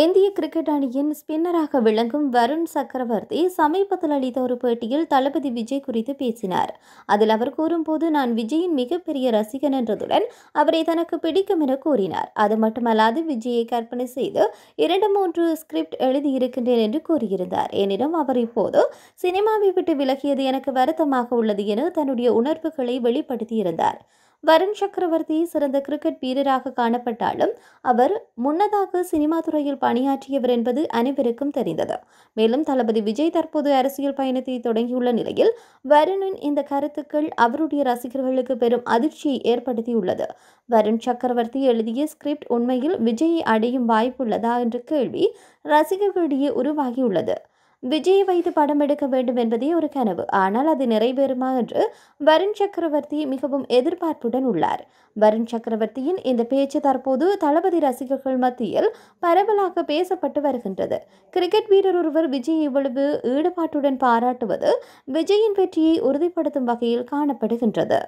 இந்திய கிரிக்கெட் அணியின் ஸ்பின்னராக விளங்கும் வருண் சக்கரவர்த்தி சமீபத்தில் அளித்த ஒரு பேட்டியில் தளபதி விஜய் குறித்து பேசினார். அதில் அவர் கூறும்போது, நான் விஜயின் மிகப்பெரிய ரசிகன் என்றதுடன் அவரை தனக்கு பிடிக்கும் என கூறினார். அது மட்டுமல்லாது, விஜயை கற்பனை செய்து 2-3 ஸ்கிரிப்ட் எழுதியிருக்கின்றேன் என்று கூறியிருந்தார். எனினும் அவர் இப்போது சினிமாவை விட்டு விலகியது எனக்கு வருத்தமாக உள்ளது என தன்னுடைய உணர்வுகளை வெளிப்படுத்தியிருந்தார். வருண் சக்கரவர்த்தி சிறந்த கிரிக்கெட் வீரராக காணப்பட்டாலும் அவர் முன்னதாக சினிமா துறையில் பணியாற்றியவர் என்பது அனைவருக்கும் தெரிந்தது. மேலும் தளபதி விஜய் தற்போது அரசியல் பயணத்தை தொடங்கியுள்ள நிலையில் வருணின் இந்த கருத்துக்கள் அவருடைய ரசிகர்களுக்கு பெரும் அதிர்ச்சியை ஏற்படுத்தியுள்ளது. வருண் சக்கரவர்த்தி எழுதிய ஸ்கிரிப்ட் உண்மையில் விஜயை அடையும் வாய்ப்புள்ளதா என்ற கேள்வி ரசிகர்களிடையே உருவாகியுள்ளது. விஜயை வைத்து படம் எடுக்க வேண்டும் என்பதே ஒரு கனவு, ஆனால் அது நிறைவேறுமா என்று வருண் சக்கரவர்த்தி மிகவும் எதிர்பார்ப்புடன் உள்ளார். வருண் சக்கரவர்த்தியின் இந்த பேச்சு தற்போது தளபதி ரசிகர்கள் மத்தியில் பரவலாக பேசப்பட்டு வருகின்றது. கிரிக்கெட் வீரர் ஒருவர் விஜய் இவ்வளவு ஈடுபாட்டுடன் பாராட்டுவது விஜயின் வெற்றியை உறுதிப்படுத்தும் வகையில் காணப்படுகின்றது.